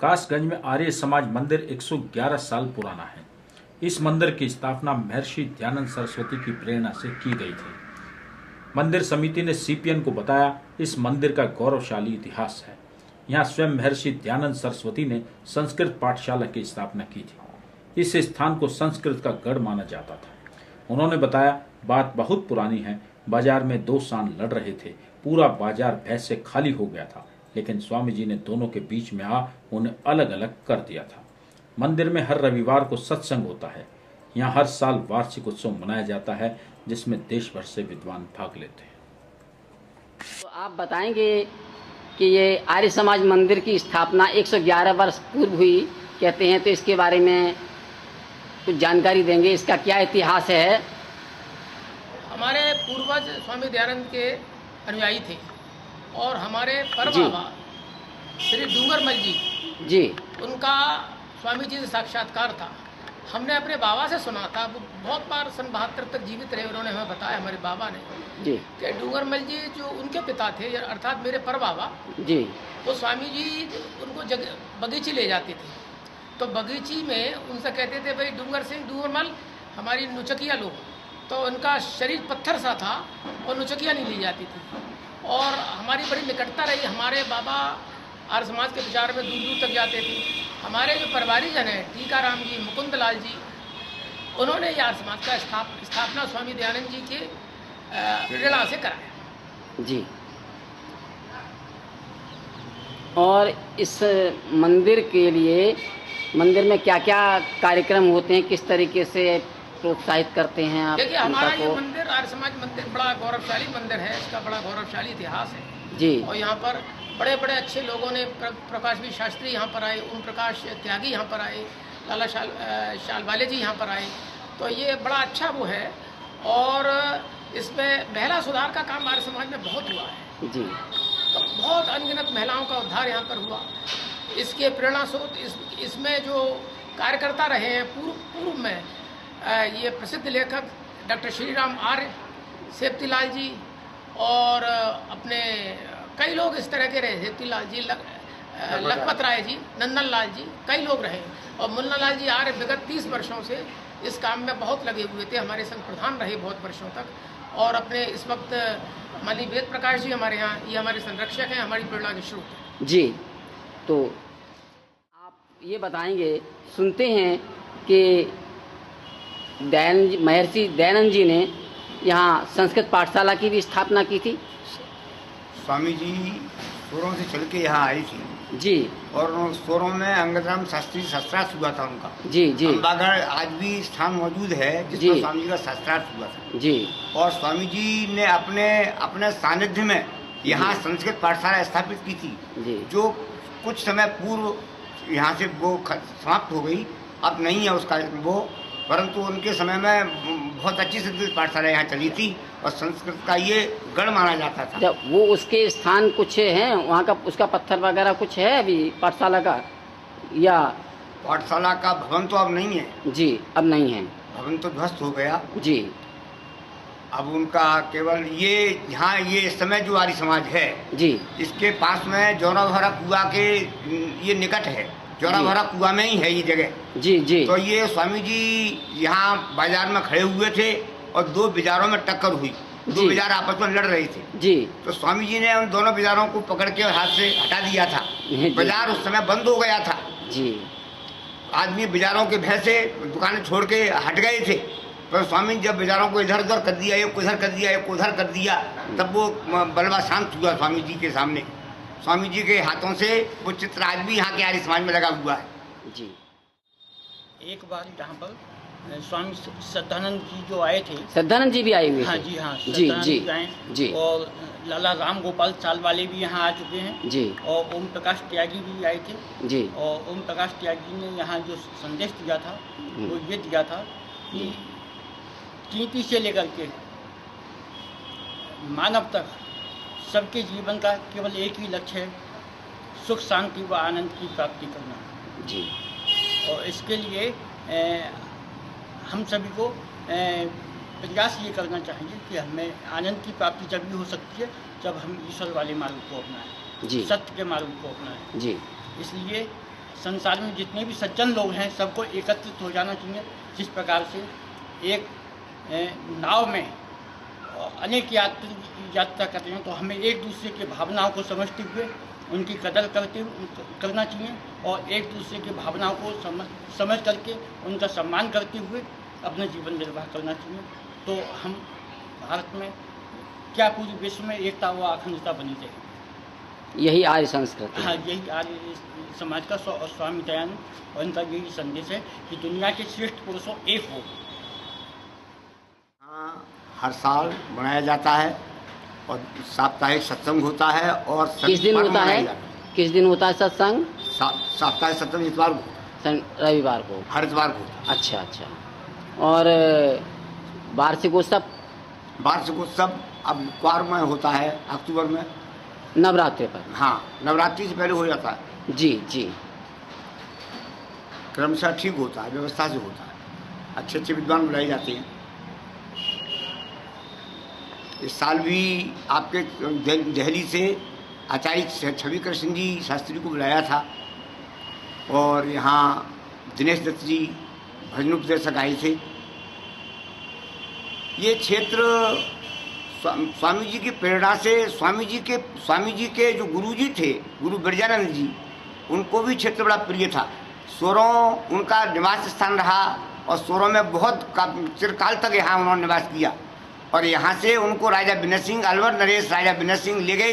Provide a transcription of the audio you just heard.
कासगंज में आर्य समाज मंदिर 111 साल पुराना है। इस मंदिर की स्थापना महर्षि दयानंद सरस्वती की प्रेरणा से की गई थी। मंदिर समिति ने सीपीएन को बताया, इस मंदिर का गौरवशाली इतिहास है। यहाँ स्वयं महर्षि दयानंद सरस्वती ने संस्कृत पाठशाला की स्थापना की थी। इस स्थान को संस्कृत का गढ़ माना जाता था। उन्होंने बताया, बात बहुत पुरानी है। बाजार में 2 सांड लड़ रहे थे। पूरा बाजार भैंस से खाली हो गया था, लेकिन स्वामी जी ने दोनों के बीच में आ उन्हें अलग अलग कर दिया था। मंदिर में हर रविवार को सत्संग होता है। यहाँ हर साल वार्षिक उत्सव मनाया जाता है, जिसमें देश भर से विद्वान भाग लेते हैं। तो आप बताएंगे कि ये आर्य समाज मंदिर की स्थापना 111 वर्ष पूर्व हुई कहते हैं, तो इसके बारे में कुछ जानकारी देंगे। इसका क्या इतिहास है? हमारे पूर्वज स्वामी दयानंद के अनुयायी थे और हमारे परबाबा श्री डूंगरमल जी उनका स्वामी जी से साक्षात्कार था। हमने अपने बाबा से सुना था, वो बहुत बार सन 72 तक जीवित रहे। उन्होंने हमें बताया, हमारे बाबा ने, कि डूंगरमल जी जो उनके पिता थे, अर्थात मेरे परबाबा जी, तो स्वामी जी उनको बगीची ले जाते थे। तो बगीची में उनसे कहते थे, भाई डूंगर सिंह, डूंगरमल हमारी नुचकिया लो। तो उनका शरीर पत्थर सा था और नुचकिया नहीं ली जाती थी। और हमारी बड़ी निकटता रही। हमारे बाबा आर्य समाज के विचार में दूर दूर तक जाते थे। हमारे जो परिवारीजन हैं, टीकाराम जी, मुकुंद लाल जी, उन्होंने ये आर्य समाज का स्थापना स्वामी दयानंद जी के प्रेरणा से कराया जी। और इस मंदिर के लिए मंदिर में क्या क्या कार्यक्रम होते हैं, किस तरीके से प्रोत्साहित करते हैं आप? देखिए, हमारा ये मंदिर आर्य समाज मंदिर बड़ा गौरवशाली मंदिर है। इसका बड़ा गौरवशाली इतिहास है जी। और यहाँ पर बड़े बड़े अच्छे लोगों ने, प्रकाश भी शास्त्री यहाँ पर आए, ओम प्रकाश त्यागी यहाँ पर आए, लाला शालवाले जी यहाँ पर आए। तो ये बड़ा अच्छा वो है। और इसमें महिला सुधार का काम आर्य समाज में बहुत हुआ है जी। तो बहुत अनगिनत महिलाओं का उद्धार यहाँ पर हुआ। इसके प्रेरणा स्रोत इसमें जो कार्यकर्ता रहे हैं पूर्व में, ये प्रसिद्ध लेखक डॉक्टर श्रीराम आर्य, सेप्तीलाल जी और अपने कई लोग इस तरह के रहे। सेप्तीलाल जी, लखपत राय जी, नंदन लाल जी, कई लोग रहे। और मुन्ना लाल जी आर्य विगत 30 वर्षों से इस काम में बहुत लगे हुए थे। हमारे संघ प्रधान रहे बहुत वर्षों तक। और अपने इस वक्त माली वेद प्रकाश जी हमारे यहाँ, ये हमारे संरक्षक हैं, हमारी प्रेरणा के स्रोत जी। तो आप ये बताएंगे, सुनते हैं कि महर्षि दयानंद जी ने यहाँ संस्कृत पाठशाला की भी स्थापना की थी। स्वामी जी सोरों से चल के यहाँ आई थी जी। और सोरों में अंगदराम शास्त्री शास्त्रार्थ हुआ था उनका जी जी। अम्बागढ़ आज भी स्थान मौजूद है जिसमें स्वामी जी का शास्त्रार्थ हुआ था जी। और स्वामी जी ने अपने सानिध्य में यहाँ संस्कृत पाठशाला स्थापित की थी जी, जो कुछ समय पूर्व यहाँ से वो समाप्त हो गई। अब नहीं है उसका वो, परंतु उनके समय में बहुत अच्छी संस्कृत पाठशाला यहाँ चली थी और संस्कृत का ये गढ़ माना जाता था। जब वो उसके स्थान कुछ हैं वहाँ का, उसका पत्थर वगैरह कुछ है अभी पाठशाला का? या पाठशाला का भवन तो अब नहीं है जी। अब नहीं है, भवन तो ध्वस्त हो गया जी। अब उनका केवल ये यहाँ ये इस समय जो आर्य समाज है जी, इसके पास में जोराभरा कुआ के ये निकट है। जोराभरा कुआ में ही है ये जगह जी जी। तो ये स्वामी जी यहाँ बाजार में खड़े हुए थे और 2 बाजारों में टक्कर हुई। 2 बाजार आपस में लड़ रहे थे जी। तो स्वामी जी ने उन दोनों बाजारों को पकड़ के हाथ से हटा दिया था। बाजार उस समय बंद हो गया था जी। आदमी बाजारों के भय से दुकानें छोड़ के हट गए थे। तो स्वामी जब बाजारों को इधर उधर कर दिया, एक उधर कर दिया, एक उधर कर दिया, तब वो बलवा शांत हुआ स्वामी जी के सामने। स्वामी जी के हाथों से वो चित्र आज भी यहाँ के आर्य समाज में लगा हुआ है जी। एक बार यहाँ पर स्वामी श्रद्धानंद जी जो आए थे, श्रद्धानंद जी भी आए हुए? हाँ जी, हाँ जी जी जी। और लाला राम गोपाल चाल वाले भी यहाँ आ चुके हैं जी। और ओम प्रकाश त्यागी भी आए थे जी। और ओम प्रकाश त्यागी ने यहाँ जो संदेश दिया था वो ये दिया था कि कीर्ति से लेकर के मानव तक सबके जीवन का केवल एक ही लक्ष्य है, सुख शांति व आनंद की प्राप्ति करना जी। और इसके लिए हम सभी को प्रयास ये करना चाहिए कि हमें आनंद की प्राप्ति जब भी हो सकती है जब हम ईश्वर वाले मार्ग को अपनाएं जी, सत्य के मार्ग को अपनाएं जी। इसलिए संसार में जितने भी सज्जन लोग हैं सबको एकत्रित हो जाना चाहिए। जिस प्रकार से एक नाव में अनेक यात्रा करते हैं तो हमें एक दूसरे की भावनाओं को समझते हुए उनकी कदर करना चाहिए और एक दूसरे की भावनाओं को समझ करके उनका सम्मान करते हुए अपना जीवन निर्वाह करना चाहिए। तो हम भारत में क्या पूरे विश्व में एकता व अखंडता बनी रहेगी। यही आर्य संस्कृति। हाँ, यही आर्य समाज का स्वामी दयानंद और इनका यही संदेश है कि दुनिया के श्रेष्ठ पुरुषों एक हो। हाँ, हर साल मनाया जाता है और साप्ताहिक सत्संग होता है। और किस दिन होता है? किस दिन होता है सत्संग? साप्ताहिक सत्संग इतवार को, रविवार को, हर इतवार को। अच्छा अच्छा। और वार्षिकोत्सव? वार्षिकोत्सव अब इतवार में होता है, अक्टूबर में, नवरात्रि पर। हाँ, नवरात्रि से पहले हो जाता है। जी जी। क्रमशः ठीक होता है, व्यवस्था से होता है, अच्छे अच्छे विद्वान बुलाए जाते हैं। इस साल भी आपके दिल्ली से आचार्य छवि कृष्ण जी शास्त्री को बुलाया था और यहाँ दिनेश दत्त जी भजनोपदेशक आए थे। ये क्षेत्र स्वामी जी की प्रेरणा से स्वामी जी के जो गुरुजी थे, गुरु बिरजानंद जी, उनको भी क्षेत्र बड़ा प्रिय था। सोरों उनका निवास स्थान रहा और सोरों में बहुत चिरकाल तक यहाँ उन्होंने निवास किया और यहाँ से उनको राजा विनय सिंह, अलवर नरेश राजा विनय सिंह ले गए।